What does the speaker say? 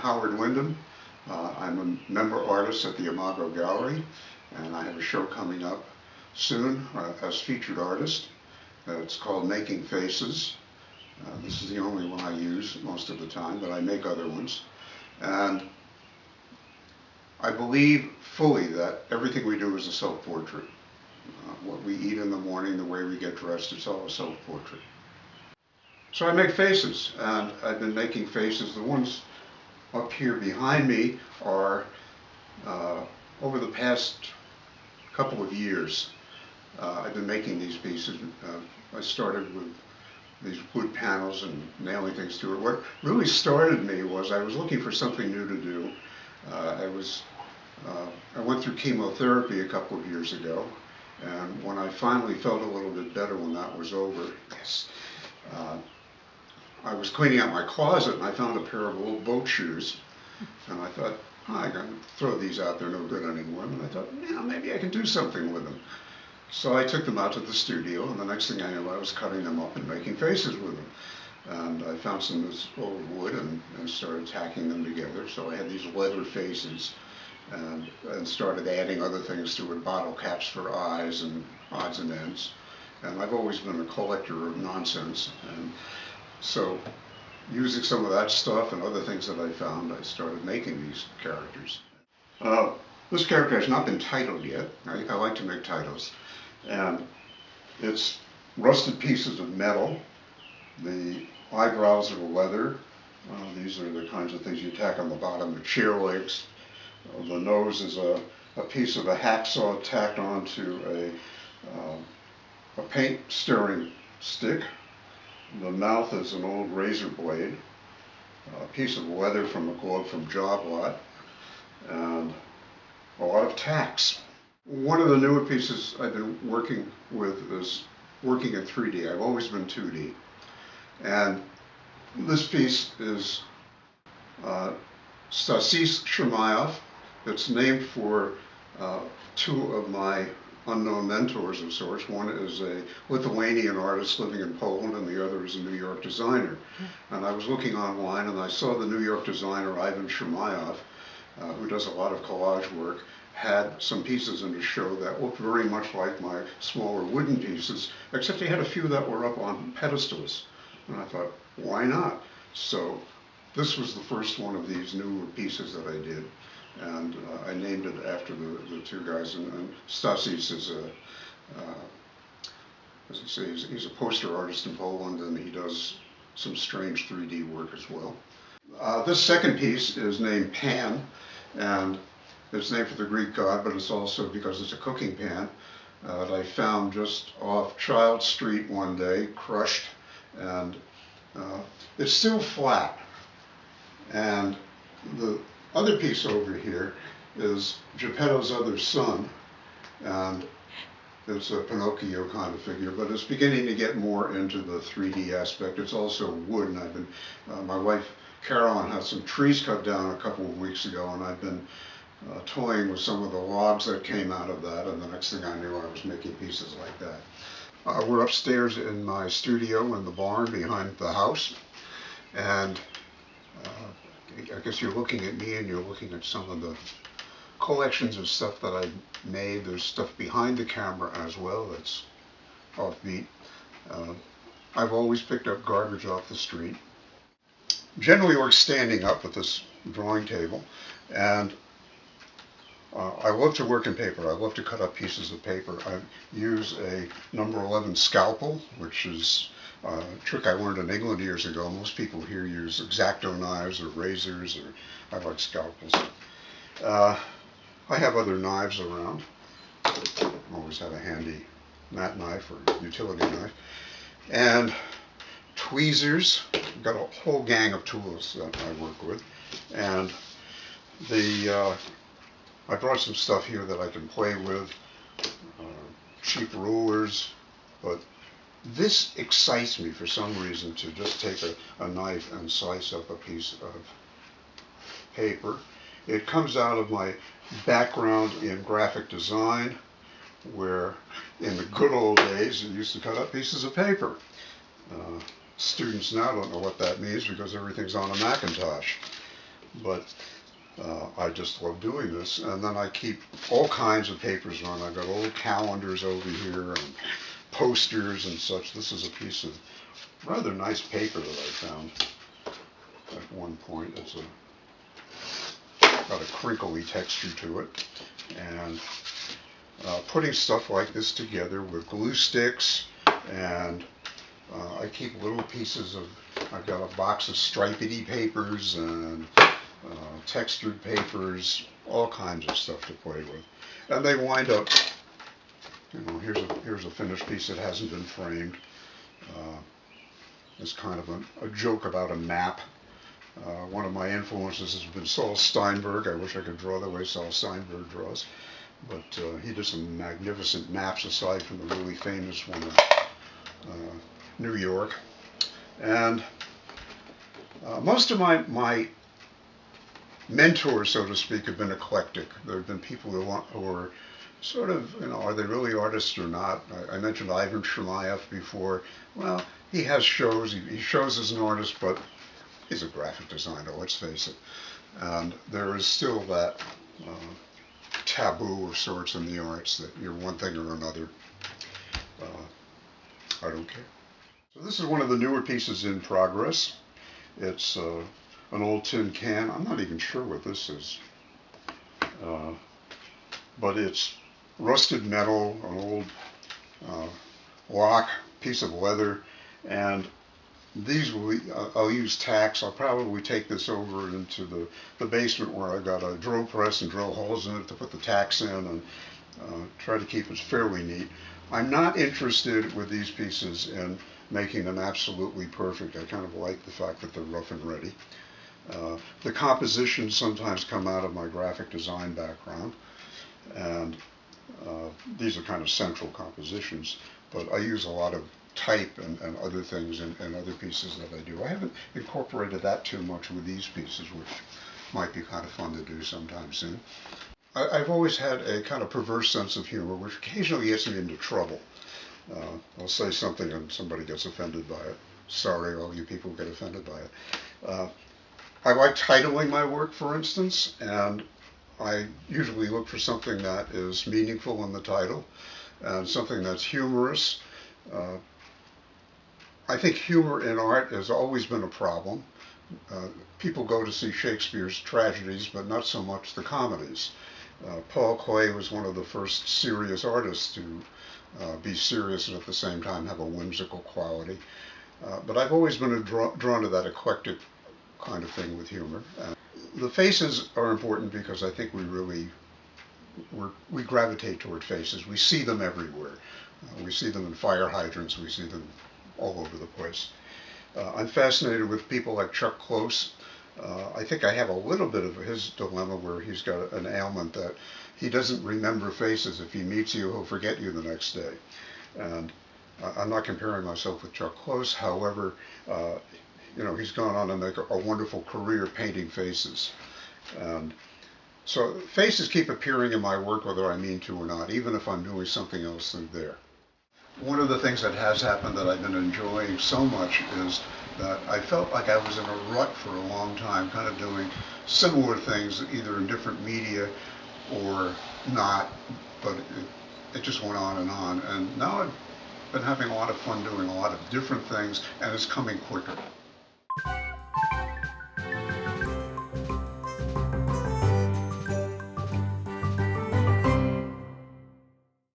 Howard Windham. I'm a member artist at the Imago Gallery, and I have a show coming up soon as featured artist. It's called Making Faces. This is the only one I use most of the time, but I make other ones. And I believe fully that everything we do is a self-portrait. What we eat in the morning, the way we get dressed, it's all a self-portrait. So I make faces, and I've been making faces. The ones up here behind me are over the past couple of years. I've been making these pieces. I started with these wood panels and nailing things to it. What really started me was I was looking for something new to do. I went through chemotherapy a couple of years ago, and when I finally felt a little bit better when that was over, I was cleaning out my closet and I found a pair of old boat shoes, and I thought, I can throw these out, they're no good anymore. And I thought, maybe I can do something with them. So I took them out to the studio, and the next thing I knew, I was cutting them up and making faces with them. And I found some of this old wood and started tacking them together. So I had these leather faces, and started adding other things to it, bottle caps for eyes and odds and ends. And I've always been a collector of nonsense. And so using some of that stuff and other things that I found, I started making these characters. This character has not been titled yet. I like to make titles. And it's rusted pieces of metal. The eyebrows are leather. These are the kinds of things you tack on the bottom of chair legs. The nose is a piece of a hacksaw tacked onto a paint stirring stick. The mouth is an old razor blade, a piece of leather from a glove from Job Lot, and a lot of tacks. One of the newer pieces I've been working with is working in 3D. I've always been 2D. And this piece is Stasis Shemaev. It's named for two of my unknown mentors of sorts. One is a Lithuanian artist living in Poland, and the other is a New York designer. And I was looking online, and I saw the New York designer Ivan Shemaev, who does a lot of collage work, had some pieces in the show that looked very much like my smaller wooden pieces, except he had a few that were up on pedestals. And I thought, why not? So this was the first one of these newer pieces that I did. And I named it after the two guys. And Stasis is as I say, he's a poster artist in Poland, and he does some strange 3D work as well. This second piece is named Pan, and it's named for the Greek god, but it's also because it's a cooking pan that I found just off Child Street one day, crushed, and it's still flat. And the other piece over here is Geppetto's other son, and it's a Pinocchio kind of figure, but it's beginning to get more into the 3D aspect. It's also wood, and I've been, my wife Carolyn had some trees cut down a couple of weeks ago, and I've been toying with some of the logs that came out of that, and the next thing I knew, I was making pieces like that. We're upstairs in my studio in the barn behind the house, and I guess you're looking at me and you're looking at some of the collections of stuff that I made. There's stuff behind the camera as well that's offbeat. I've always picked up garbage off the street. Generally work standing up with this drawing table, and I love to work in paper. I love to cut up pieces of paper. I use a number 11 scalpel, which is a trick I learned in England years ago. Most people here use X-Acto knives or razors, or I like scalpels. I have other knives around. I always have a handy mat knife or utility knife. And tweezers. I've got a whole gang of tools that I work with. And I brought some stuff here that I can play with, cheap rulers, but this excites me for some reason to just take a knife and slice up a piece of paper. It comes out of my background in graphic design, where in the good old days you used to cut up pieces of paper. Students now don't know what that means because everything's on a Macintosh. but I just love doing this. And then I keep all kinds of papers on. I've got old calendars over here and posters and such. This is a piece of rather nice paper that I found at one point. It's got a crinkly texture to it. And putting stuff like this together with glue sticks, and I keep little pieces of, I've got a box of stripedy papers and textured papers, all kinds of stuff to play with. And they wind up, you know, here's a finished piece that hasn't been framed. It's kind of a joke about a map. One of my influences has been Saul Steinberg. I wish I could draw the way Saul Steinberg draws. But he did some magnificent maps aside from the really famous one of New York. And most of my mentors, so to speak, have been eclectic. There have been people who are sort of, you know, are they really artists or not? I mentioned Ivan Shemaev before. Well, he has shows. He shows as an artist, but he's a graphic designer, let's face it. And there is still that taboo of sorts in the arts that you're one thing or another. I don't care. So this is one of the newer pieces in progress. It's an old tin can. I'm not even sure what this is. But it's rusted metal, an old lock, piece of leather, and these I'll use tacks. I'll probably take this over into the basement where I've got a drill press and drill holes in it to put the tacks in, and try to keep it fairly neat. I'm not interested with these pieces in making them absolutely perfect. I kind of like the fact that they're rough and ready. The compositions sometimes come out of my graphic design background, and these are kind of central compositions, but I use a lot of type and other things in other pieces that I do. I haven't incorporated that too much with these pieces, which might be kind of fun to do sometime soon. I've always had a kind of perverse sense of humor, which occasionally gets me into trouble. I'll say something and somebody gets offended by it. Sorry, all you people get offended by it. I like titling my work, for instance, and I usually look for something that is meaningful in the title and something that's humorous. I think humor in art has always been a problem. People go to see Shakespeare's tragedies, but not so much the comedies. Paul Klee was one of the first serious artists to be serious and at the same time have a whimsical quality. But I've always been drawn to that eclectic kind of thing with humor. The faces are important because I think we gravitate toward faces. We see them everywhere. We see them in fire hydrants. We see them all over the place. I'm fascinated with people like Chuck Close. I think I have a little bit of his dilemma where he's got an ailment that he doesn't remember faces. If he meets you, he'll forget you the next day. And I'm not comparing myself with Chuck Close. However, you know, he's gone on to make a wonderful career painting faces. And so faces keep appearing in my work whether I mean to or not, even if I'm doing something else through there. One of the things that has happened that I've been enjoying so much is that I felt like I was in a rut for a long time, kind of doing similar things, either in different media or not, but it just went on. And now I've been having a lot of fun doing a lot of different things, and it's coming quicker.